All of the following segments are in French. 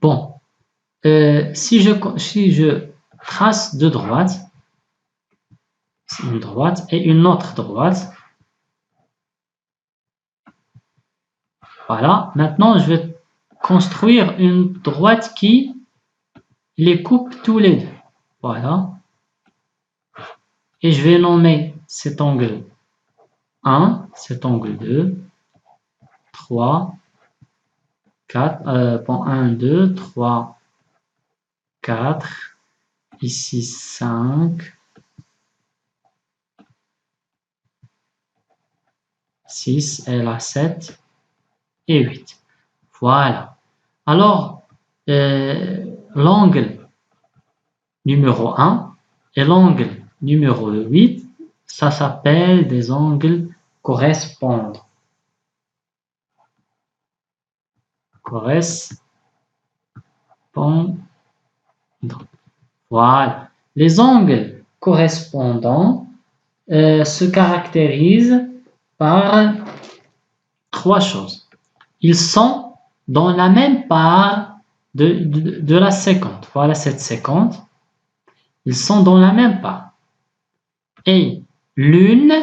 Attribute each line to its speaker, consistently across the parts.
Speaker 1: Bon, si je trace deux droites, une droite et une autre droite, voilà, maintenant je vais construire une droite qui les coupe tous les deux. Voilà. Et je vais nommer cet angle 1, cet angle 2, 3, 4, bon, 1, 2, 3, 4, ici 5, 6, et là 7 et 8. Voilà. Alors, l'angle numéro 1 et l'angle numéro 8, ça s'appelle des angles correspondants. Voilà. Les angles correspondants se caractérisent par trois choses. Ils sont dans la même part de la séquente. Voilà cette séquente. Ils sont dans la même part. Et l'une,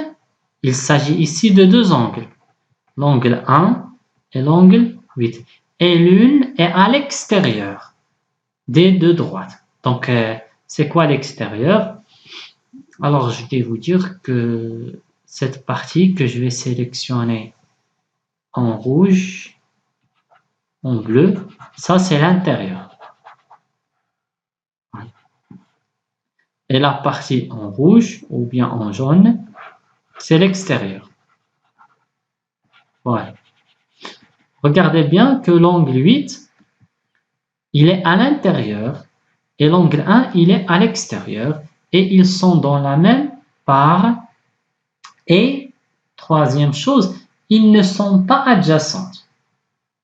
Speaker 1: il s'agit ici de deux angles. L'angle 1 et l'angle 8. Et l'une est à l'extérieur des deux droites. Donc, c'est quoi l'extérieur? Alors, je vais vous dire que cette partie que je vais sélectionner en rouge, en bleu, ça c'est l'intérieur. Et la partie en rouge ou bien en jaune, c'est l'extérieur. Voilà. Regardez bien que l'angle 8, il est à l'intérieur et l'angle 1, il est à l'extérieur et ils sont dans la même part. Et troisième chose, ils ne sont pas adjacents.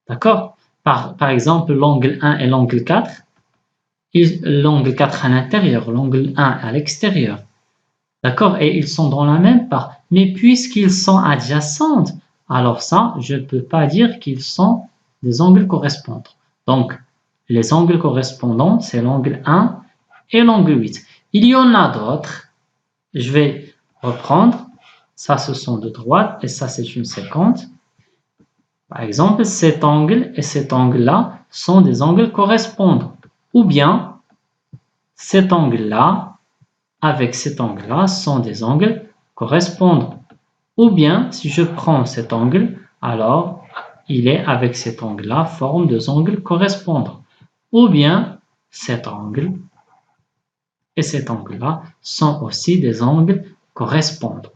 Speaker 1: D'accord? Par exemple, l'angle 1 et l'angle 4, l'angle 4 à l'intérieur, l'angle 1 à l'extérieur. D'accord? Et ils sont dans la même part. Mais puisqu'ils sont adjacents, alors ça, je ne peux pas dire qu'ils sont des angles correspondants. Donc, les angles correspondants, c'est l'angle 1 et l'angle 8. Il y en a d'autres. Je vais reprendre. Ça, ce sont deux droites et ça, c'est une séquente. Par exemple, cet angle et cet angle-là sont des angles correspondants. Ou bien, cet angle-là avec cet angle-là sont des angles correspondants. Ou bien, si je prends cet angle, alors il est avec cet angle-là, forme deux angles correspondants. Ou bien, cet angle et cet angle-là sont aussi des angles correspondants.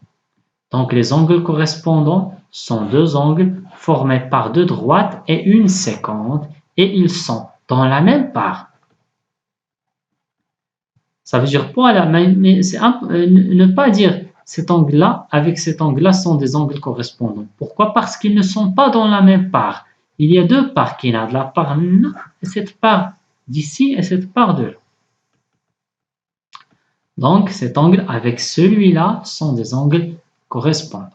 Speaker 1: Donc, les angles correspondants sont deux angles formés par deux droites et une séquente, et ils sont dans la même part. Ça veut dire quoi là? Mais c'est ne pas dire cet angle-là avec cet angle-là sont des angles correspondants. Pourquoi? Parce qu'ils ne sont pas dans la même part. Il y a deux parts qu'il y a, de la part là et cette part d'ici et cette part de là. Donc cet angle avec celui-là sont des angles correspondants.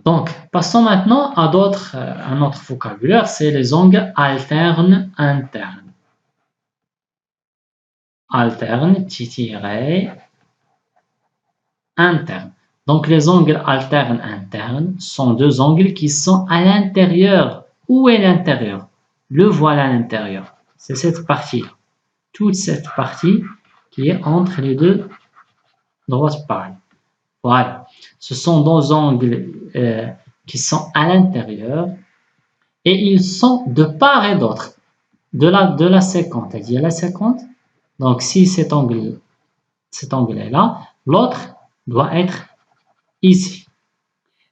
Speaker 1: Donc passons maintenant à un autre vocabulaire, c'est les angles alternes internes. Alterne, tiré, interne. Donc les angles alternes internes sont deux angles qui sont à l'intérieur. Où est l'intérieur? Le voilà à l'intérieur. C'est cette partie-là. Toute cette partie qui est entre les deux droites pareilles. Voilà. Ce sont deux angles qui sont à l'intérieur et ils sont de part et d'autre de la séquente. C'est-à-dire la séquente. Donc si cet angle est là, l'autre doit être ici.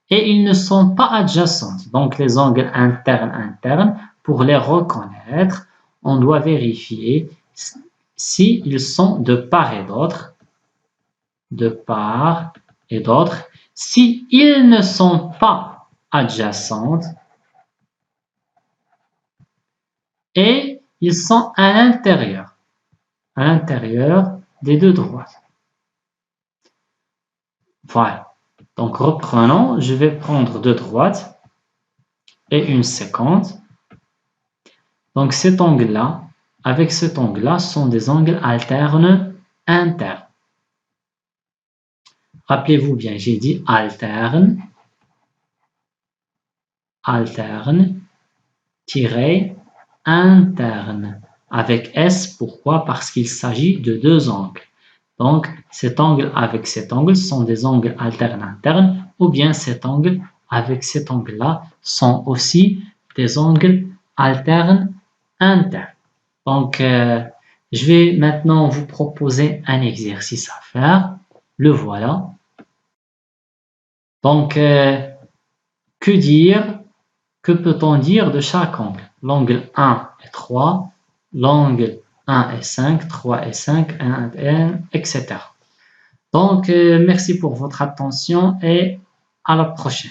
Speaker 1: Et ils ne sont pas adjacents. Donc les angles internes, pour les reconnaître, on doit vérifier s'ils sont de part et d'autre. S'ils ne sont pas adjacents et ils sont à l'intérieur des deux droites. Voilà. Donc reprenons, je vais prendre deux droites et une séquente. Donc cet angle-là, avec cet angle-là, sont des angles alternes internes. Rappelez-vous bien, j'ai dit alterne, alterne, tiré, interne. Avec S, pourquoi? Parce qu'il s'agit de deux angles. Donc, cet angle avec cet angle sont des angles alternes internes, ou bien cet angle avec cet angle-là sont aussi des angles alternes internes. Donc, je vais maintenant vous proposer un exercice à faire. Le voilà. Donc, que dire? Que peut-on dire de chaque angle? L'angle 1 est 3, l'angle 1 est 5, 3 est 5, 1 est 1, etc. Donc, merci pour votre attention et à la prochaine.